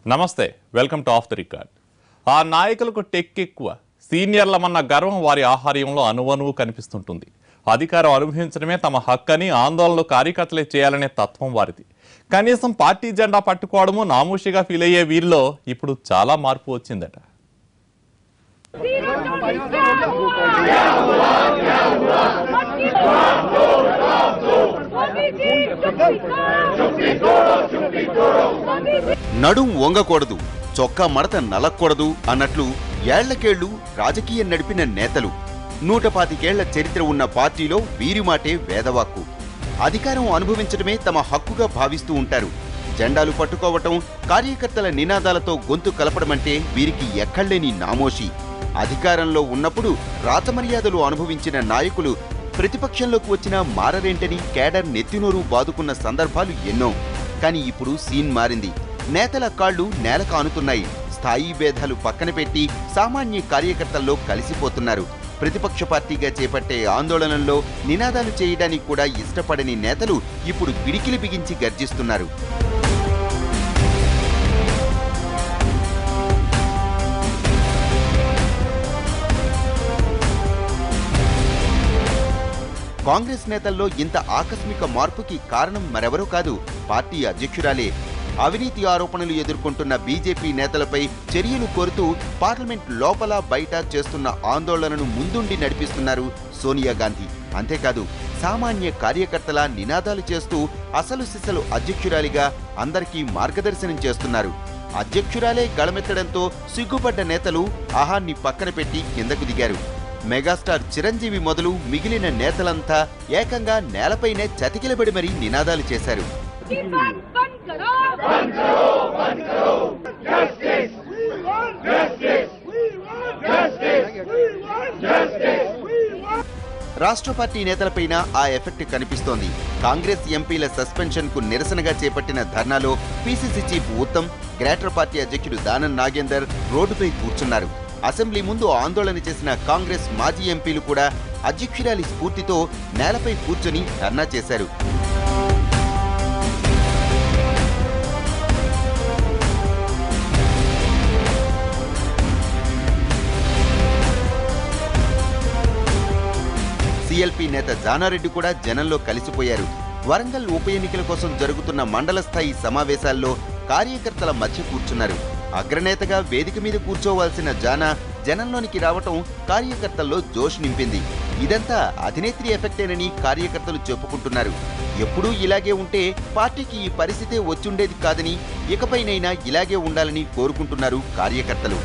నమస్తే, welcome to of the record. ఆ నాయకులకు టెక్ ఎక్కువ, సీనియర్లమన్న గర్వం వారి ఆహార్యంలో అనువనువు కనిపిస్తుంటుంది. అధికారం అనుభవించడమే తమ హక్కని ఆందోళనలు కార్యకర్తలే చేయాలనే తత్వం వారిది. కనీసం పార్టీ జెండా పట్టుకోవడము నామూషిగా ఫీల్ అయ్యే వీరిలో ఇప్పుడు చాలా మార్పు వచ్చిందట. నడుం వంగకూడదు, చొక్కా మడత నలక్కూడదు అన్నట్లు ఏళ్లకేళ్లు రాజకీయం నడిపిన నేతలు. 125 చరిత్ర ఉన్న పార్టీలో వీరి మాటే వేదవాక్కు. అధికారం అనుభవించడమే తమ హక్కుగా భావిస్తూ ఉంటారు. జెండాలు పట్టుకోవటం, కార్యకర్తల నినాదాలతో గొంతు కలపడమంటే వీరికి ఎక్కడ్లేని నామోషి. అధికారంలో ఉన్నప్పుడు రాజమర్యాదలు అనుభవించిన నాయకులు ప్రతిపక్షంలోకి వచ్చినా మారరేంటని కేడర్ నెత్తినోరు బాదుకున్న సందర్భాలు ఎన్నో. కానీ ఇప్పుడు సీన్ మారింది. నేతల కాళ్లు నేలకు ఆనుతున్నాయి. స్థాయి భేదాలు పక్కన పెట్టి సామాన్య కార్యకర్తల్లో కలిసిపోతున్నారు. ప్రతిపక్ష పార్టీగా చేపట్టే ఆందోళనల్లో నినాదాలు చేయడానికి కూడా ఇష్టపడని నేతలు ఇప్పుడు పిడికిలి బిగించి గర్జిస్తున్నారు. కాంగ్రెస్ నేతల్లో ఇంత ఆకస్మిక మార్పుకి కారణం మరెవరూ కాదు, పార్టీ అధ్యక్షురాలే. అవినీతి ఆరోపణలు ఎదుర్కొంటున్న బీజేపీ నేతలపై చర్యలు కోరుతూ పార్లమెంట్ లోపల బయట చేస్తున్న ఆందోళనను ముందుండి నడిపిస్తున్నారు సోనియా గాంధీ. అంతేకాదు, సామాన్య కార్యకర్తల నినాదాలు చేస్తూ అసలు సిసలు అధ్యక్షురాలిగా అందరికీ మార్గదర్శనం చేస్తున్నారు. అధ్యక్షురాలే గళమెత్తడంతో సిగ్గుపడ్డ నేతలు ఆహాన్ని పక్కన పెట్టి కిందకు దిగారు. మెగాస్టార్ చిరంజీవి మొదలు మిగిలిన నేతలంతా ఏకంగా నేలపైనే చతికిలబడి మరీ నినాదాలు చేశారు. రాష్ట్ర పార్టీ నేతలపైన ఆ ఎఫెక్ట్ కనిపిస్తోంది. కాంగ్రెస్ ఎంపీల సస్పెన్షన్ కు నిరసనగా చేపట్టిన ధర్నాలో PCC chief Uttam, greater party అధ్యక్షుడు దానం నాగేందర్ రోడ్డుపై కూర్చున్నారు. అసెంబ్లీ ముందు ఆందోళన చేసిన కాంగ్రెస్ మాజీ ఎంపీలు కూడా అధ్యక్షురాలి స్ఫూర్తితో నేలపై కూర్చొని ధర్నా చేశారు. సిఎల్పీ నేత జానారెడ్డి కూడా జనంలో కలిసిపోయారు. వరంగల్ ఉప ఎన్నికల కోసం జరుగుతున్న మండల స్థాయి సమావేశాల్లో కార్యకర్తల మధ్య కూర్చున్నారు. అగ్రనేతగా వేదిక మీద కూర్చోవాల్సిన జానా జనంలోనికి రావటం కార్యకర్తల్లో జోష్ నింపింది. ఇదంతా అధినేత్రి ఎఫెక్టేనని కార్యకర్తలు చెప్పుకుంటున్నారు. ఎప్పుడూ ఇలాగే ఉంటే పార్టీకి ఈ పరిస్థితే వచ్చుండేది కాదని, ఇకపైనైనా ఇలాగే ఉండాలని కోరుకుంటున్నారు కార్యకర్తలు.